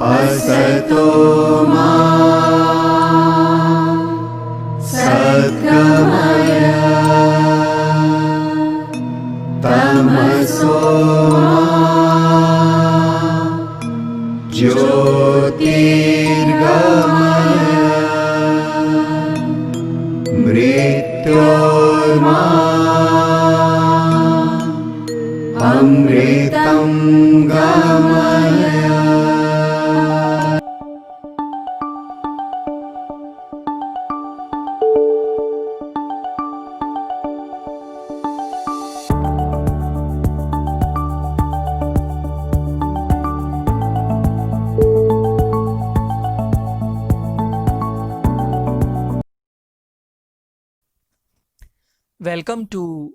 असतो मा सद्गमय तमसो मा ज्योतिर्गमय मृत्योर्मा अमृतं गमय। Welcome to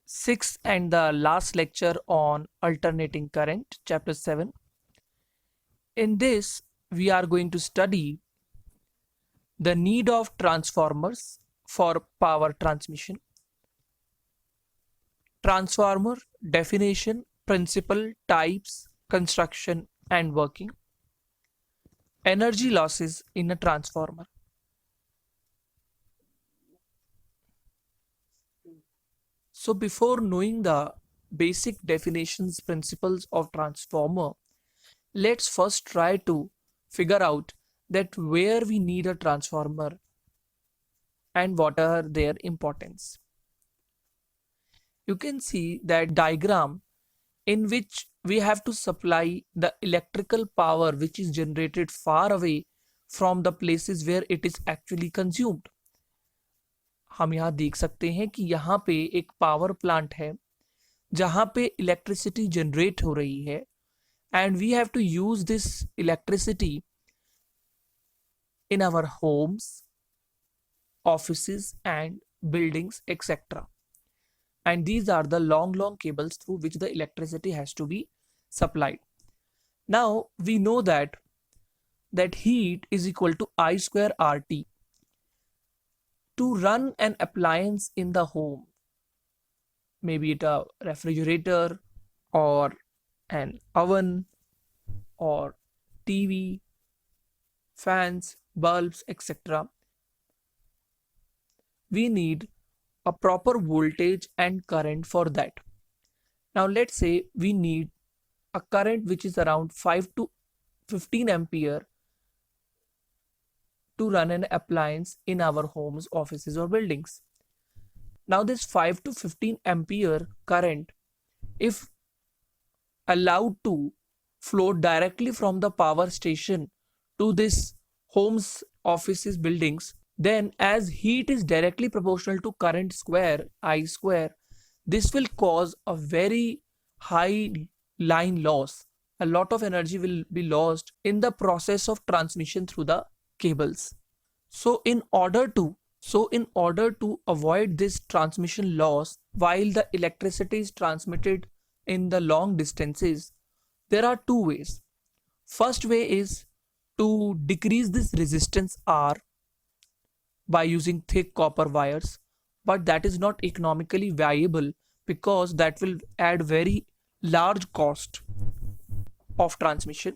sixth and the last lecture on alternating current, chapter 7. In this, we are going to study the need of transformers for power transmission, transformer definition, principle, types, construction and working, energy losses in a transformer. So before knowing the basic definitions, principles of transformer, let's first try to figure out that where we need a transformer and what are their importance. You can see that diagram in which we have to supply the electrical power which is generated far away from the places where it is actually consumed. हम यहाँ देख सकते हैं कि यहाँ पे एक power plant है जहाँ पे इलेक्ट्रिसिटी जनरेट हो रही है and we have to use this electricity in our homes, offices and buildings, etc. And these are the long cables through which the electricity has to be supplied. Now we know that heat is equal to I square RT. To run an appliance in the home, maybe it a refrigerator or an oven or TV, fans, bulbs, etc. We need a proper voltage and current for that. Now let's say we need a current which is around 5 to 15 ampere to run an appliance in our homes, offices or buildings. Now this 5 to 15 ampere current, if allowed to flow directly from the power station to this homes, offices, buildings, then as heat is directly proportional to current square, I square, this will cause a very high line loss. A lot of energy will be lost in the process of transmission through the cables. So in order to avoid this transmission loss while the electricity is transmitted in the long distances, there are two ways. First way is to decrease this resistance R by using thick copper wires, but that is not economically viable because that will add very large cost of transmission.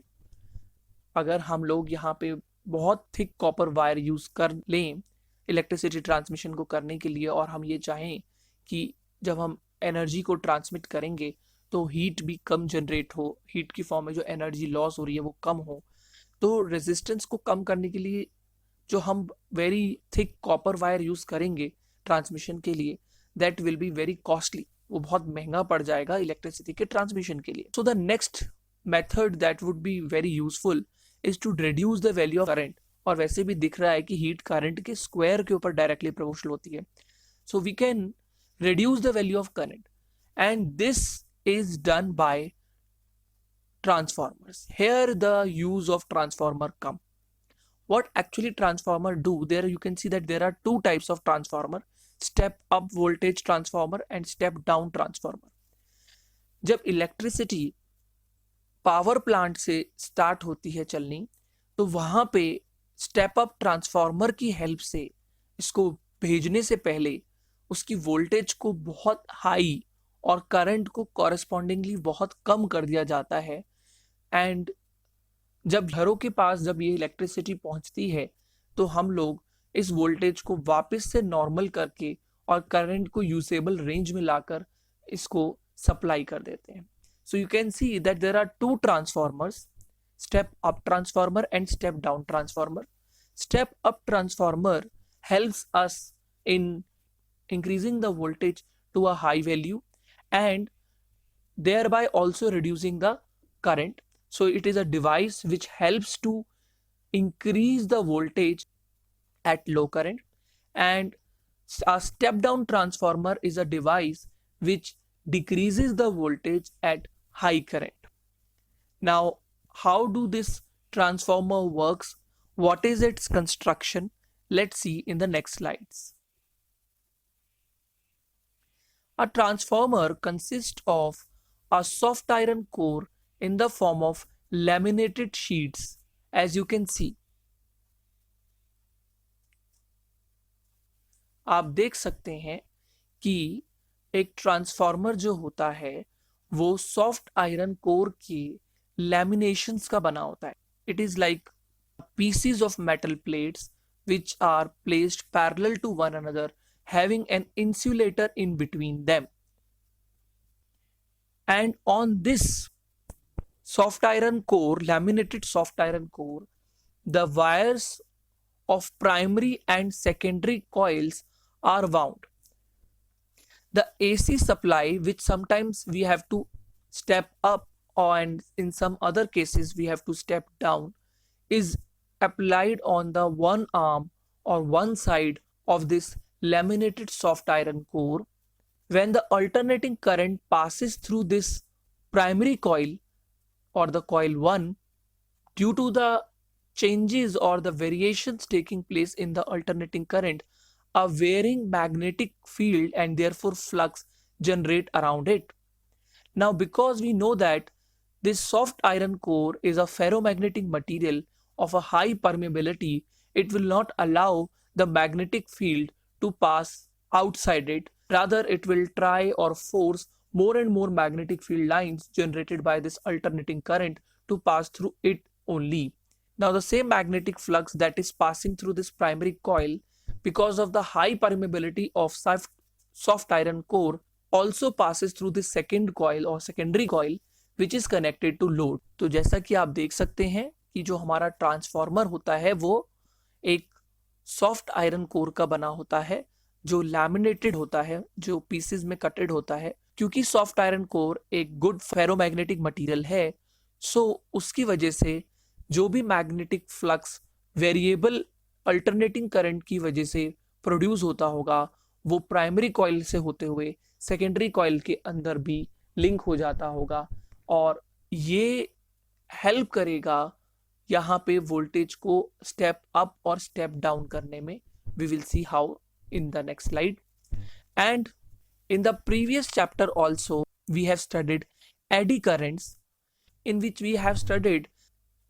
अगर हम लोग यहाँ पे बहुत thick copper wire use कर लें electricity transmission को करने के लिए और हम ये चाहें कि जब हम एनर्जी को ट्रांसमिट करेंगे तो हीट भी कम जनरेट हो, हीट की फॉर्म में जो एनर्जी लॉस हो रही है वो कम हो, तो रेजिस्टेंस को कम करने के लिए जो हम very thick copper wire use करेंगे ट्रांसमिशन के लिए, that will be very costly, वो बहुत महंगा पड़ जाएगा इलेक्ट्रिसिटी के ट्रांसमिशन के लिए. So the next method that would be very useful is to reduce the value of current. और वैसे भी दिख रहा है कि हीट करंट के स्क्वायर के ऊपर डायरेक्टली प्रोपोर्शनल होती है. So we can reduce the value of current and this is done by transformers. Here the use of transformer come. What actually transformer do? There you can see that there are two types of transformer: step up voltage transformer and step down transformer. जब electricity power plant से start होती है चलनी, तो वहां पे step up transformer की help से इसको भेजने से पहले उसकी वोल्टेज को बहुत हाई और करंट को कॉरेस्पॉन्डिंगली बहुत कम कर दिया जाता है. एंड जब घरों के पास जब ये इलेक्ट्रिसिटी पहुंचती है तो हम लोग इस वोल्टेज को वापस से नॉर्मल करके और करंट को यूजेबल रेंज में लाकर इसको सप्लाई कर देते हैं. So you can see that there are two transformers, step up transformer and step down transformer. Step up transformer helps us in increasing the voltage to a high value and thereby also reducing the current. So it is a device which helps to increase the voltage at low current, and a step down transformer is a device which decreases the voltage at high current. Now, how do this transformer works? What is its construction? Let's see in the next slides. A transformer consists of a soft iron core in the form of laminated sheets, as you can see. आप देख सकते हैं कि एक transformer जो होता है वो सॉफ्ट आयरन कोर के लैमिनेशंस का बना होता है. It is like pieces of metal plates which are placed parallel to one another, having an insulator in between them. And on this soft iron core, laminated soft iron core, the wires of primary and secondary coils are wound. The AC supply, which sometimes we have to step up and in some other cases we have to step down, is applied on the one arm or one side of this laminated soft iron core. When the alternating current passes through this primary coil or the coil 1, due to the changes or the variations taking place in the alternating current, a varying magnetic field and therefore flux generate around it. Now, because we know that this soft iron core is a ferromagnetic material of a high permeability, it will not allow the magnetic field to pass outside it. Rather, it will try or force more and more magnetic field lines generated by this alternating current to pass through it only. Now, the same magnetic flux that is passing through this primary coil, because of the high permeability of soft iron core, also passes through the second coil or secondary coil which is connected to load. तो जैसा कि आप देख सकते हैं कि जो हमारा ट्रांसफार्मर होता है वो एक सॉफ्ट आयरन कोर का बना होता है जो लैमिनेटेड होता है, जो पीसेस में कटेड होता है. क्योंकि सॉफ्ट आयरन कोर एक गुड फेरोमैग्नेटिक मटेरियल है, सो उसकी वजह से जो भी magnetic flux variable alternating current की वजह से प्रोड्यूस होता होगा वो प्राइमरी कॉइल से होते हुए सेकेंडरी कॉइल के अंदर भी लिंक हो जाता होगा और ये हेल्प करेगा यहाँ पे वोल्टेज को स्टेप अप और स्टेप डाउन करने में. We will see how in the next slide. And in the previous chapter also we have studied eddy currents, in which we have studied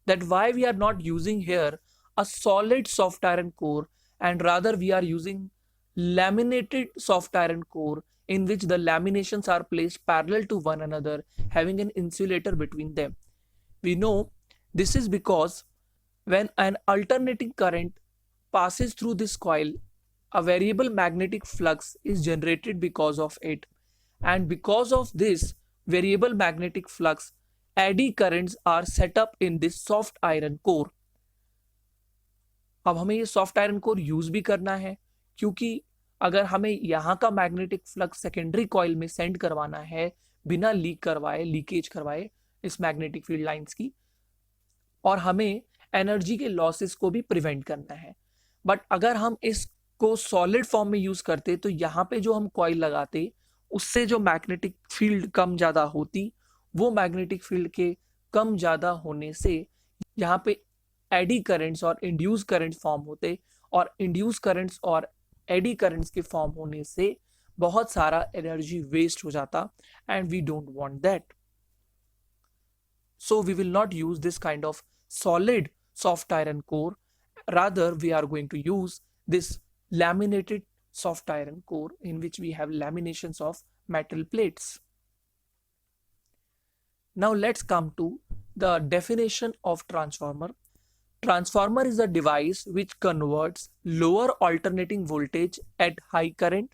that why we are not using here a solid soft iron core and rather we are using laminated soft iron core in which the laminations are placed parallel to one another, having an insulator between them. We know this is because when an alternating current passes through this coil, a variable magnetic flux is generated because of it, and because of this variable magnetic flux, eddy currents are set up in this soft iron core. अब हमें ये soft iron core use भी करना है क्योंकि अगर हमें यहाँ का मैग्नेटिक फ्लक्स सेकेंडरी कॉइल में सेंड करवाना है बिना लीकेज करवाए इस मैग्नेटिक फील्ड लाइंस की, और हमें एनर्जी के लॉसेस को भी प्रिवेंट करना है. बट अगर हम इसको सॉलिड फॉर्म में यूज करते तो यहाँ पे जो हम कॉइल लगाते उससे जो मैग्नेटिक फील्ड कम ज़्यादा होती, वो मैग्नेटिक फील्ड के कम ज़्यादा होने से यहाँ पे एडी करंट्स और इंड्यूस करंट्स फॉर्म होते, और इंड्यूस करंट्स और एडी करंट्स के फॉर्म होने से बहुत सारा एनर्जी वेस्ट हो जाता, and we don't want that. So we will not use this kind of solid soft iron core, rather we are going to use this laminated soft iron core in which we have laminations of metal plates. Now let's come to the definition of transformer. Transformer is a device which converts lower alternating voltage at high current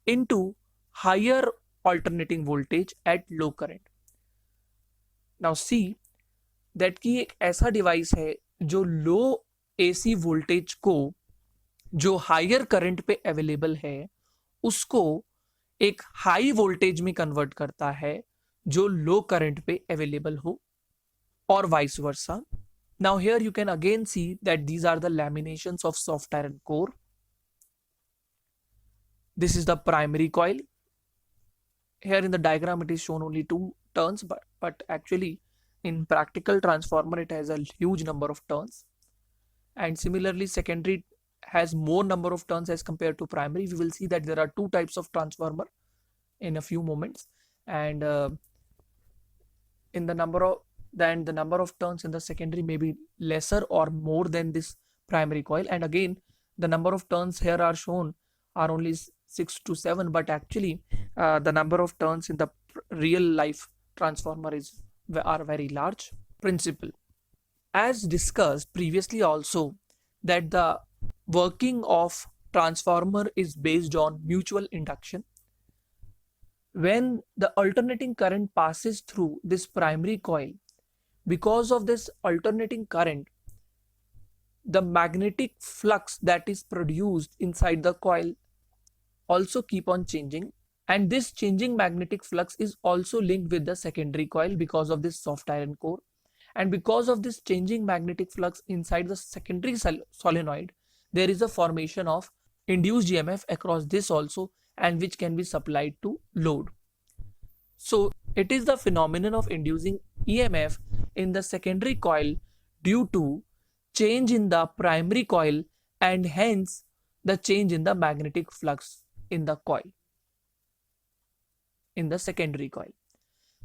into higher alternating voltage at low current. Now see that कि एक ऐसा device है जो लो AC voltage को जो higher current पे available है उसको एक हाई वोल्टेज में कन्वर्ट करता है जो लो करंट पे अवेलेबल हो और vice versa. Now here you can again see that these are the laminations of soft iron core. This is the primary coil. Here in the diagram it is shown only 2 turns, but actually in practical transformer it has a huge number of turns. And similarly secondary has more number of turns as compared to primary. We will see that there are 2 types of transformer in a few moments, and in the number of turns in the secondary may be lesser or more than this primary coil. And again the number of turns here are shown are only 6 to 7, but actually the number of turns in the real life transformer are very large. Principle, as discussed previously also, that the working of transformer is based on mutual induction. When the alternating current passes through this primary coil, because of this alternating current, the magnetic flux that is produced inside the coil also keep on changing, and this changing magnetic flux is also linked with the secondary coil because of this soft iron core. And because of this changing magnetic flux inside the secondary solenoid, there is a formation of induced EMF across this also, and which can be supplied to load. So it is the phenomenon of inducing EMF in the secondary coil due to change in the primary coil, and hence the change in the magnetic flux in the coil, in the secondary coil.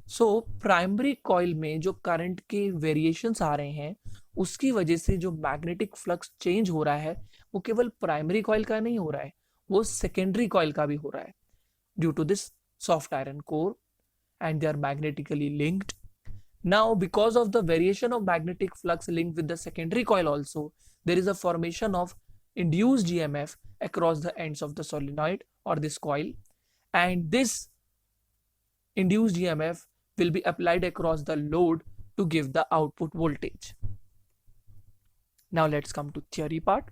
So primary coil में जो current के variations आ रहे हैं उसकी वजह से जो magnetic flux change हो रहा है वो केवल प्राइमरी कॉइल का नहीं हो रहा है, वो सेकेंडरी कॉइल का भी हो रहा है due to this soft iron core, and they are magnetically linked. Now because of the variation of magnetic flux linked with the secondary coil also, there is a formation of induced EMF across the ends of the solenoid or this coil, and this induced EMF will be applied across the load to give the output voltage. Now let's come to theory part.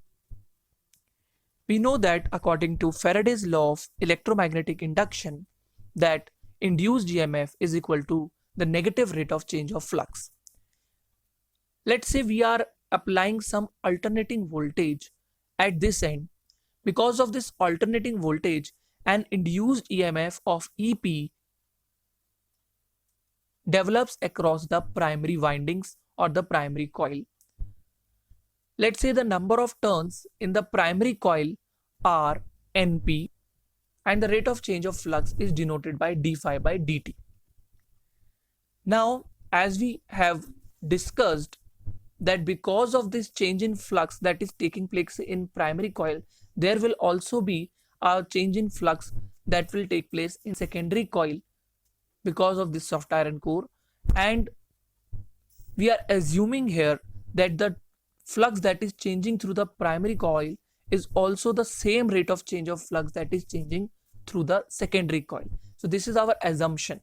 We know that according to Faraday's law of electromagnetic induction, that induced EMF is equal to the negative rate of change of flux. Let's say we are applying some alternating voltage at this end. Because of this alternating voltage, an induced EMF of EP develops across the primary windings or the primary coil. Let's say the number of turns in the primary coil are NP, and the rate of change of flux is denoted by d phi by dt. Now, as we have discussed that because of this change in flux that is taking place in primary coil, there will also be a change in flux that will take place in secondary coil because of this soft iron core, and we are assuming here that the flux that is changing through the primary coil is also the same rate of change of flux that is changing through the secondary coil. So this is our assumption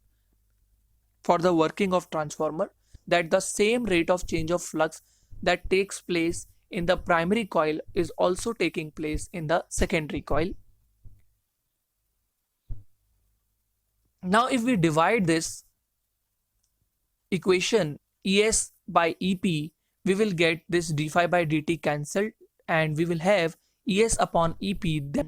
for the working of transformer, that the same rate of change of flux that takes place in the primary coil is also taking place in the secondary coil. Now if we divide this equation ES by EP, we will get this d phi by dt cancelled, and we will have ES upon EP,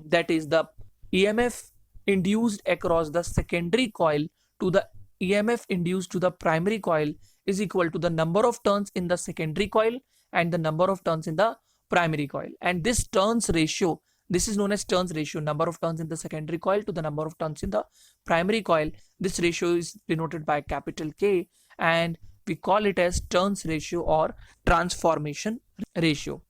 that is the EMF induced across the secondary coil to the EMF induced to the primary coil is equal to the number of turns in the secondary coil and the number of turns in the primary coil. And this turns ratio, this is known as turns ratio, number of turns in the secondary coil to the number of turns in the primary coil. This ratio is denoted by capital K, and we call it as turns ratio or transformation ratio.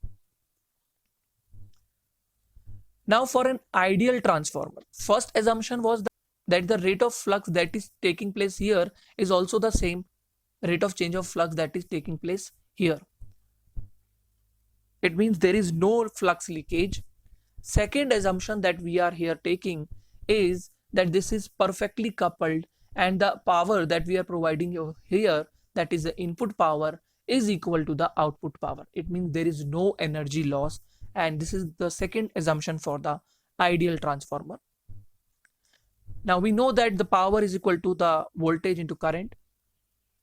Now for an ideal transformer, first assumption was that the rate of flux that is taking place here is also the same rate of change of flux that is taking place here. It means there is no flux leakage. Second assumption that we are here taking is that this is perfectly coupled and the power that we are providing here, that is the input power, is equal to the output power. It means there is no energy loss, and this is the second assumption for the ideal transformer. Now we know that the power is equal to the voltage into current.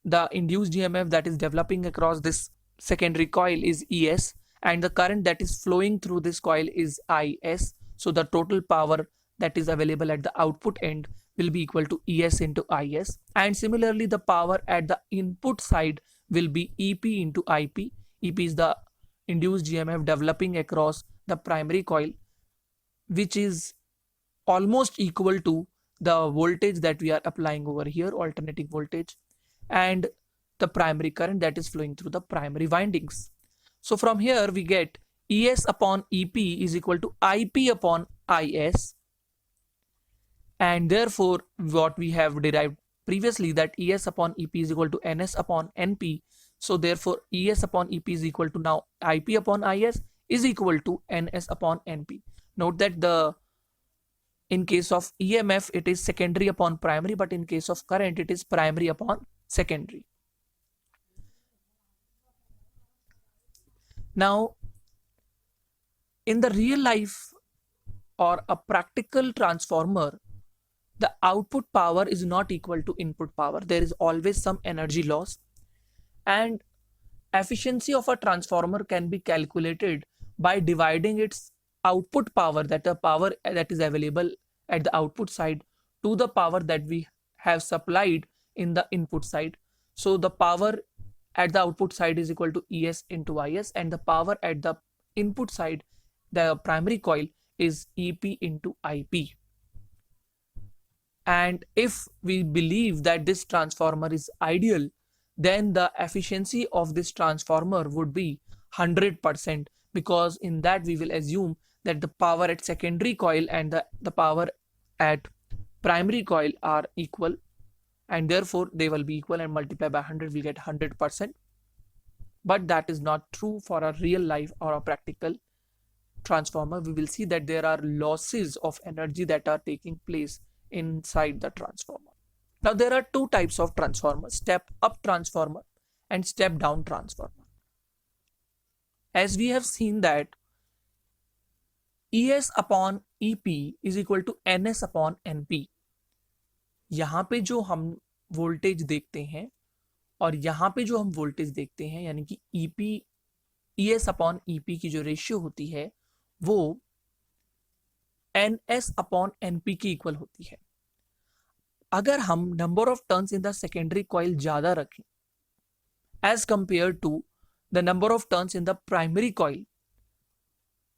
The induced EMF that is developing across this secondary coil is ES, and the current that is flowing through this coil is IS. So the total power that is available at the output end will be equal to ES into IS. And similarly, the power at the input side will be EP into IP. EP is the induced EMF developing across the primary coil, which is almost equal to the voltage that we are applying over here, alternating voltage, and the primary current that is flowing through the primary windings. So from here we get ES upon EP is equal to IP upon IS, and therefore what we have derived previously, that ES upon EP is equal to NS upon NP. So therefore ES upon EP is equal to now IP upon IS is equal to NS upon NP. Note that in case of EMF it is secondary upon primary, but in case of current it is primary upon secondary. Now, in the real life or a practical transformer, the output power is not equal to input power. There is always some energy loss, and efficiency of a transformer can be calculated by dividing its output power, that the power that is available at the output side, to the power that we have supplied in the input side. So the power at the output side is equal to ES into IS, and the power at the input side, the primary coil, is EP into IP. And if we believe that this transformer is ideal, then the efficiency of this transformer would be 100%, because in that we will assume that the power at secondary coil and the power at primary coil are equal, and therefore they will be equal, and multiply by 100 we get 100%. But that is not true for a real life or a practical transformer. We will see that there are losses of energy that are taking place inside the transformer. Now there are two types of transformers: step up transformer and step down transformer. As we have seen that ES upon EP is equal to NS upon NP. यहाँ पे जो हम voltage देखते हैं और यहाँ पे जो हम वोल्टेज देखते हैं, यानी कि EP ES अपॉन EP की जो रेशियो होती है वो NS अपॉन NP की इक्वल होती है. अगर हम number of turns in the secondary coil ज्यादा रखें as compared to the number of turns in the primary coil,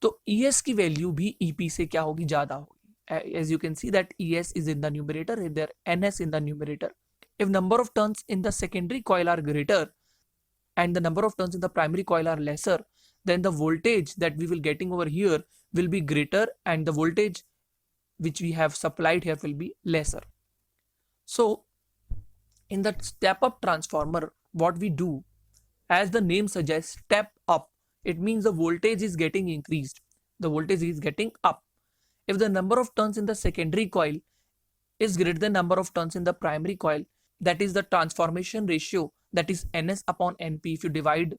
तो ES की वैल्यू भी EP से क्या होगी, ज्यादा होगी. As you can see that ES is in the numerator and there NS in the numerator. If number of turns in the secondary coil are greater and the number of turns in the primary coil are lesser, then the voltage that we will getting over here will be greater and the voltage which we have supplied here will be lesser. So in the step up transformer, what we do, as the name suggests, step up, it means the voltage is getting increased, the voltage is getting up. If the number of turns in the secondary coil is greater than number of turns in the primary coil, that is the transformation ratio, that is NS upon NP. If you divide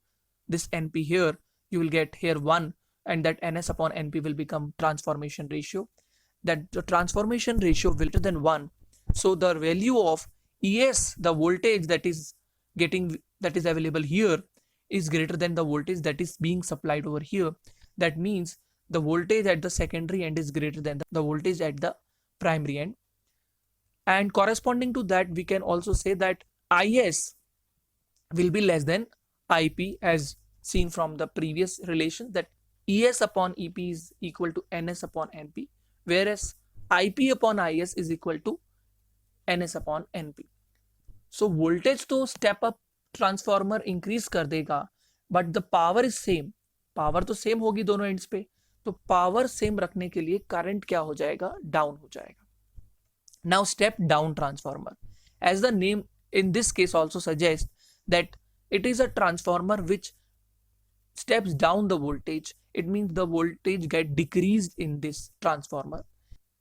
this NP here, you will get here 1, and that NS upon NP will become transformation ratio. That the transformation ratio will be greater than 1. So the value of ES, the voltage that is available here, is greater than the voltage that is being supplied over here. That means the voltage at the secondary end is greater than the voltage at the primary end. And corresponding to that, we can also say that IS will be less than IP, as seen from the previous relation, that ES upon EP is equal to NS upon NP, whereas IP upon IS is equal to NS upon NP. So voltage तो step up transformer increase कर देगा, but the power is same. Power तो same होगी दोनों ends पे, तो power same रखने के लिए करंट क्या हो जाएगा, डाउन हो जाएगा. Now step down transformer, as the name in this case also suggest that it is a transformer which steps down the voltage. It means the voltage get decreased in this transformer.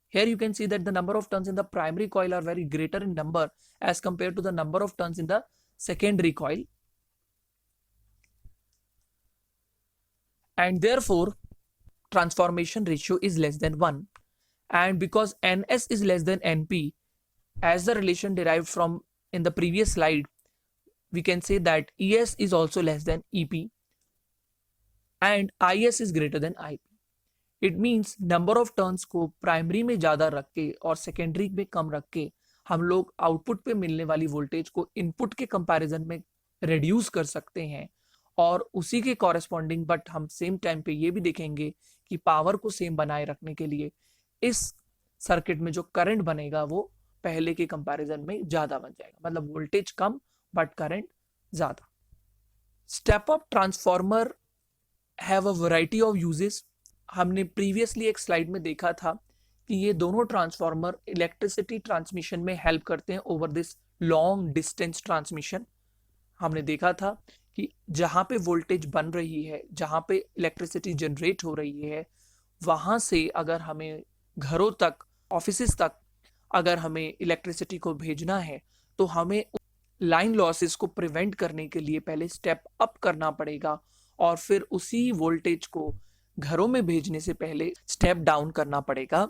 Here you can see that the number of turns in the primary coil are very greater in number as compared to the number of turns in the secondary coil. And therefore, transformation ratio is less than 1. And because Ns is less than Np, as the relation derived from in the previous slide, we can say that Es is also less than Ep and Is is greater than Ip. It means number of turns को primary में ज़्यादा रख के और secondary में कम रख के हम लोग आउटपुट पे मिलने वाली वोल्टेज को इनपुट के कंपैरिजन में रिड्यूस कर सकते हैं और उसी के कॉरेस्पॉन्डिंग बट हम सेम टाइम पे ये भी देखेंगे कि पावर को सेम बनाए रखने के लिए इस सर्किट में जो करंट बनेगा वो पहले के कंपैरिजन में ज़्यादा बन जाएगा, मतलब वोल्टेज कम बट करंट ज़्यादा. Step up transformer have a variety of uses. हमने प्रीवियसली एक स्लाइड में देखा था कि ये दोनों ट्रांसफार्मर इलेक्ट्रिसिटी ट्रांसमिशन में हेल्प करते हैं over this long distance transmission. हमने देखा था कि जहाँ पे वोल्टेज बन रही है, जहाँ पे इलेक्ट्रिसिटी जनरेट हो रही है, वहाँ से अगर हमें घरों तक, ऑफिसेस तक अगर हमें इलेक्ट्रिसिटी को भेजना है तो हमें लाइन लॉसेस को प्रिवेंट करने के लिए पहले स्टेप अप करना पड़ेगा और फिर उसी वोल्टेज को घरों में भेजने से पहले स्टेप डाउन करना पड़ेगा.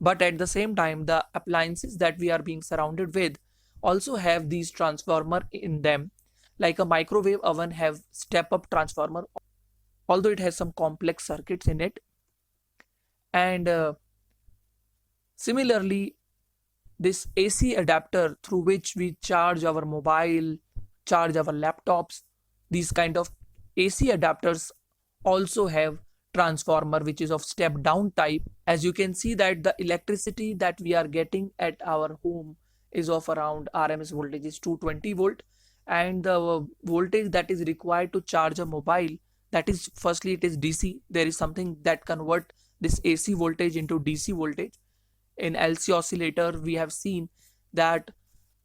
But at the same time the appliances that we are being surrounded with also have these transformer in them, like a microwave oven have step up transformer, although it has some complex circuits in it. And similarly, this AC adapter through which we charge our mobile, charge our laptops, these kind of AC adapters also have transformer which is of step down type. As you can see that the electricity that we are getting at our home is of around RMS voltage is 220 volt, and the voltage that is required to charge a mobile, that is firstly it is DC. There is something that convert this AC voltage into DC voltage. In LC oscillator we have seen that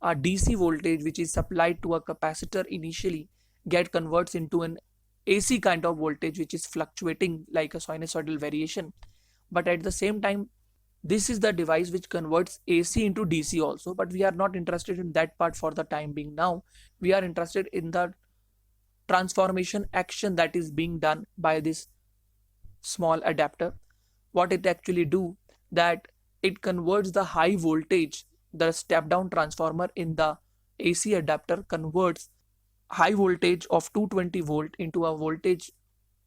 a DC voltage which is supplied to a capacitor initially get converts into an AC kind of voltage which is fluctuating like a sinusoidal variation. But at the same time, this is the device which converts AC into DC also, but we are not interested in that part for the time being. Now we are interested in the transformation action that is being done by this small adapter. What it actually do, that it converts the high voltage, the step down transformer in the AC adapter converts high voltage of 220 volt into a voltage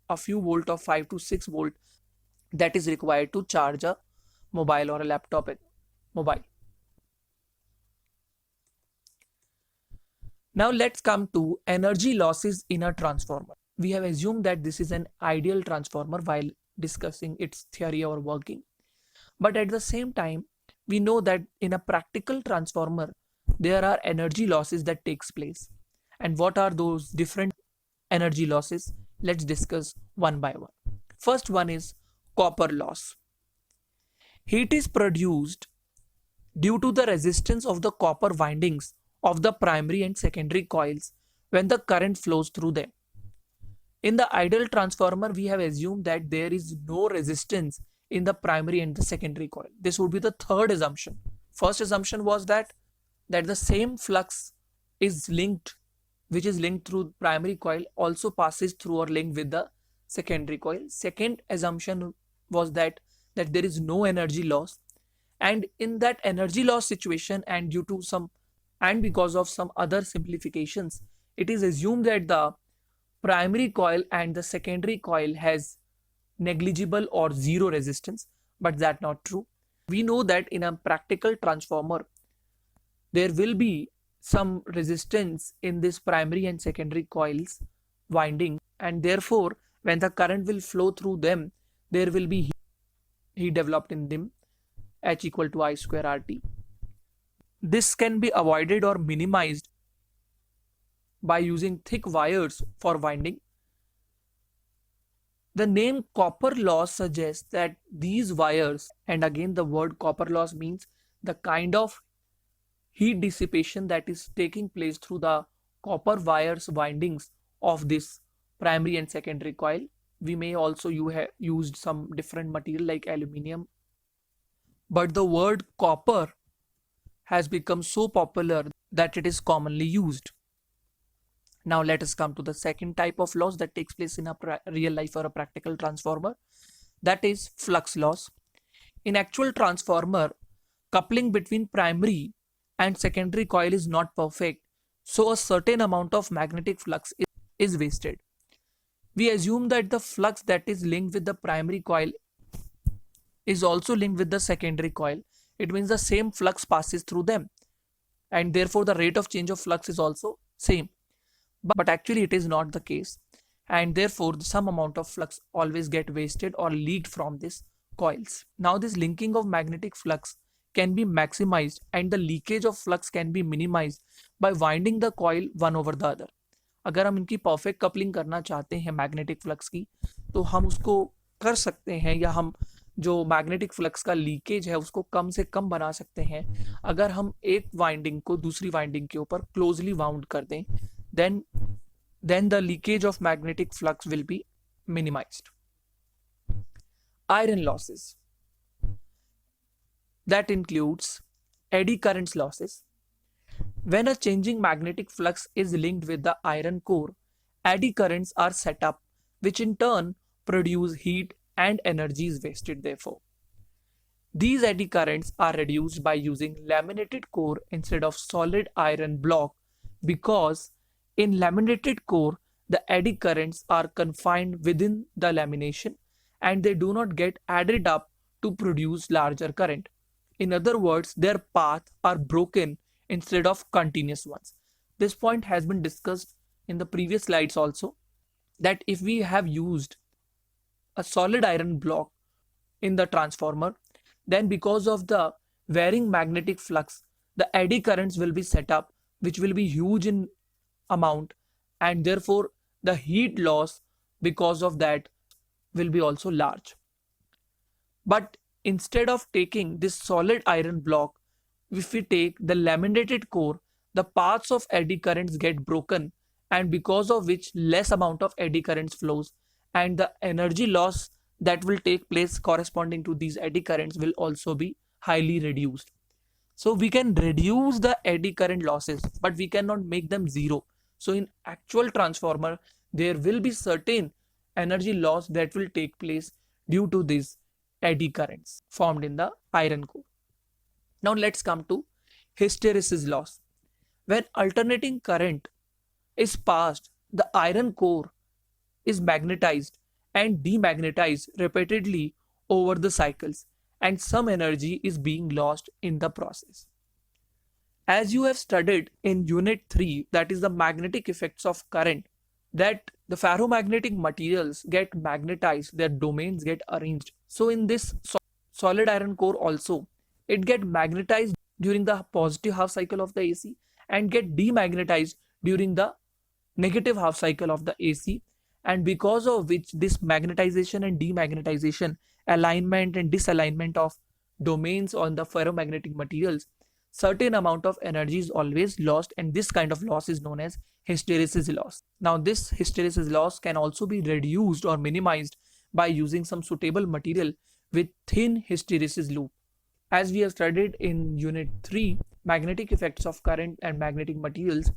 a few volt of 5 to 6 volt that is required to charge a mobile or a laptop mobile. Now let's come to energy losses in a transformer. We have assumed that this is an ideal transformer while discussing its theory or working. But at the same time, we know that in a practical transformer, there are energy losses that takes place. And what are those different energy losses? Let's discuss one by one. First one is copper loss. Heat is produced due to the resistance of the copper windings of the primary and secondary coils when the current flows through them. In the ideal transformer, we have assumed that there is no resistance in the primary and the secondary coil. This would be the third assumption. First assumption was that the same flux is linked, which is linked through primary coil, also passes through or linked with the secondary coil. Second assumption was that there is no energy loss, and in that energy loss situation and due to some and because of some other simplifications, it is assumed that the primary coil and the secondary coil has negligible or zero resistance, but that's not true. We know that in a practical transformer there will be some resistance in this primary and secondary coils winding, and therefore when the current will flow through them, there will be heat developed in them, H equal to I square RT. This can be avoided or minimized by using thick wires for winding. The name copper loss suggests that these wires, and again the word copper loss means the kind of heat dissipation that is taking place through the copper wires windings of this primary and secondary coil. We may also used some different material like aluminium, but the word copper has become so popular that it is commonly used. Now let us come to the second type of loss that takes place in a real life or a practical transformer, that is flux loss. In actual transformer, coupling between primary and secondary coil is not perfect, so a certain amount of magnetic flux is wasted. We assume that the flux that is linked with the primary coil is also linked with the secondary coil. It means the same flux passes through them, and therefore the rate of change of flux is also same. But actually it is not the case, and therefore some amount of flux always get wasted or leaked from these coils. Now this linking of magnetic flux can be maximized and the leakage of flux can be minimized by winding the coil one over the other. अगर हम इनकी perfect coupling करना चाहते हैं magnetic flux की, तो हम उसको कर सकते हैं, या हम जो मैग्नेटिक फ्लक्स का लीकेज है उसको कम से कम बना सकते हैं अगर हम एक वाइंडिंग को दूसरी वाइंडिंग के ऊपर क्लोजली वाउंड कर दें. then the leakage of magnetic flux will be minimized. Iron losses, that includes eddy currents losses. When a changing magnetic flux is linked with the iron core, eddy currents are set up, which in turn produce heat and energy is wasted therefore. These eddy currents are reduced by using laminated core instead of solid iron block, because in laminated core, the eddy currents are confined within the lamination and they do not get added up to produce larger current. In other words, their paths are broken instead of continuous ones. This point has been discussed in the previous slides also, that if we have used a solid iron block in the transformer, then because of the varying magnetic flux, the eddy currents will be set up, which will be huge in amount, and therefore the heat loss because of that will be also large. But instead of taking this solid iron block, if we take the laminated core, the paths of eddy currents get broken, and because of which less amount of eddy currents flows, and the energy loss that will take place corresponding to these eddy currents will also be highly reduced. So we can reduce the eddy current losses, but we cannot make them zero. So in actual transformer, there will be certain energy loss that will take place due to these eddy currents formed in the iron core. Now let's come to hysteresis loss. When alternating current is passed, the iron core is magnetized and demagnetized repeatedly over the cycles, and some energy is being lost in the process. As you have studied in unit 3, that is the magnetic effects of current, that the ferromagnetic materials get magnetized, their domains get arranged. So in this solid iron core also, it get magnetized during the positive half cycle of the AC and get demagnetized during the negative half cycle of the AC, and because of which this magnetization and demagnetization, alignment and disalignment of domains on the ferromagnetic materials, certain amount of energy is always lost, and this kind of loss is known as hysteresis loss. Now this hysteresis loss can also be reduced or minimized by using some suitable material with thin hysteresis loop. As we have studied in unit 3, magnetic effects of current and magnetic materials,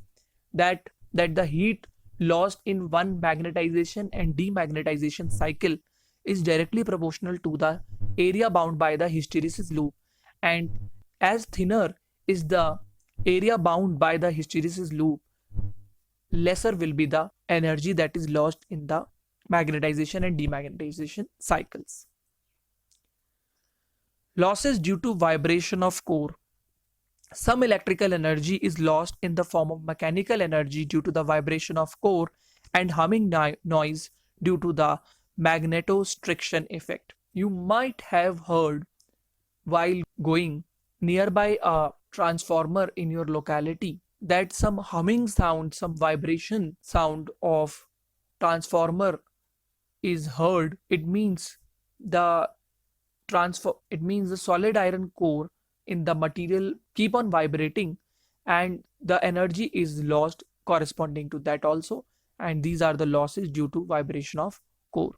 that the heat lost in one magnetization and demagnetization cycle is directly proportional to the area bound by the hysteresis loop, and as thinner is the area bound by the hysteresis loop, lesser will be the energy that is lost in the magnetization and demagnetization cycles. Losses due to vibration of core. Some electrical energy is lost in the form of mechanical energy due to the vibration of core and humming noise due to the magnetostriction effect. You might have heard while going nearby a transformer in your locality that some humming sound, some vibration sound of transformer is heard. It means the solid iron core in the material keep on vibrating and the energy is lost corresponding to that also, and these are the losses due to vibration of core.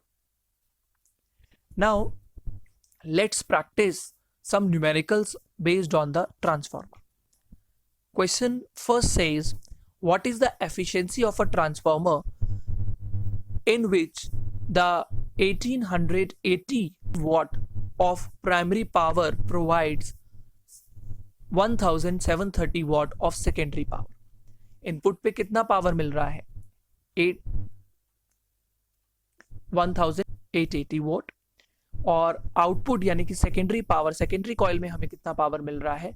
Now let's practice some numericals based on the transformer. Question first says, what is the efficiency of a transformer in which the 1880 watt of primary power provides 1730 watt of secondary power? Input पे कितना power मिल रहा है? 1880 vote, और output यानी कि secondary power, secondary coil में हमें कितना पावर मिल रहा है?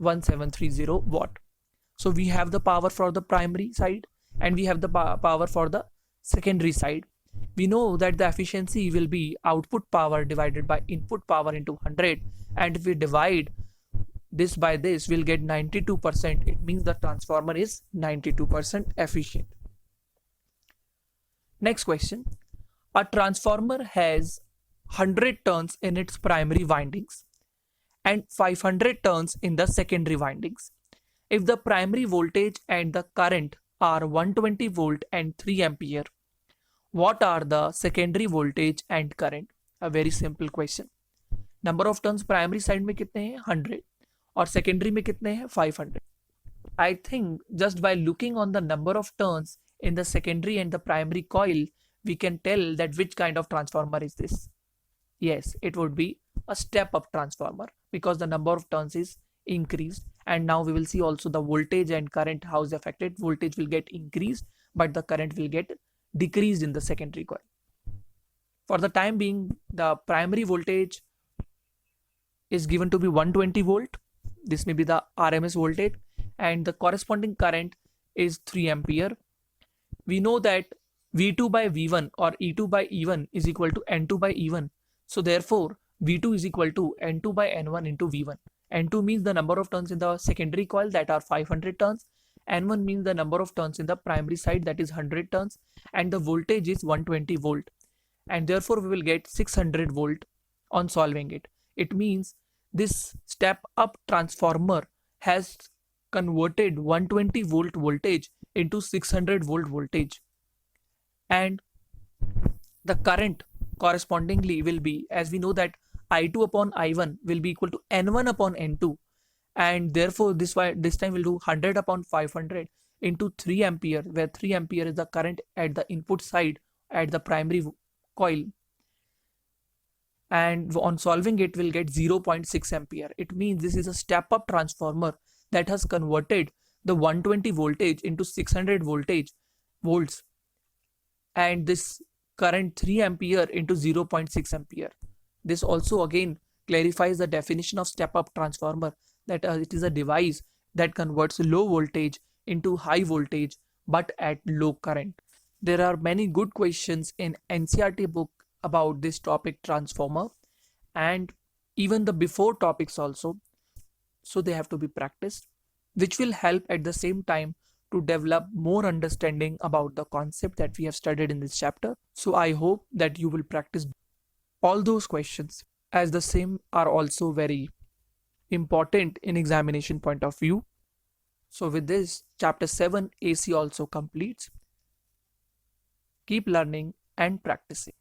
1730 watt. So we have the power for the primary side and we have the power for the secondary side. We know that the efficiency will be output power divided by input power into 100, and if we divide this by this, we'll get 92%. It means the transformer is 92% efficient. Next question. A transformer has 100 turns in its primary windings and 500 turns in the secondary windings. If the primary voltage and the current are 120 volt and 3 ampere, what are the secondary voltage and current? A very simple question. Number of turns primary side में कितने हैं? 100, और secondary में कितने हैं? 500. I think just by looking on the number of turns in the secondary and the primary coil, we can tell that which kind of transformer is this. Yes, it would be a step-up transformer because the number of turns is increased, and now we will see also the voltage and current how is affected. Voltage will get increased, but the current will get decreased in the secondary coil. For the time being, the primary voltage is given to be 120 volt. This may be the RMS voltage, and the corresponding current is 3 ampere. We know that V2 by V1 or E2 by E1 is equal to N2 by E1. So therefore, V2 is equal to N2 by N1 into V1. N2 means the number of turns in the secondary coil, that are 500 turns. N1 means the number of turns in the primary side, that is 100 turns. And the voltage is 120 volt. And therefore, we will get 600 volt on solving it. It means this step-up transformer has converted 120 volt voltage into 600 volt voltage. And the current correspondingly will be, as we know that I2 upon I1 will be equal to N1 upon N2, and therefore this time we'll do 100 upon 500 into 3 ampere, where 3 ampere is the current at the input side at the primary coil, and on solving it we'll get 0.6 ampere. It means this is a step-up transformer that has converted the 120 voltage into 600 volts, and this current 3 ampere into 0.6 ampere. This also again clarifies the definition of step-up transformer, that it is a device that converts low voltage into high voltage but at low current. There are many good questions in NCERT book about this topic transformer, and even the before topics also, so they have to be practiced, which will help at the same time to develop more understanding about the concept that we have studied in this chapter. So I hope that you will practice all those questions, as the same are also very important in examination point of view. So with this, chapter 7 AC also completes. Keep learning and practicing.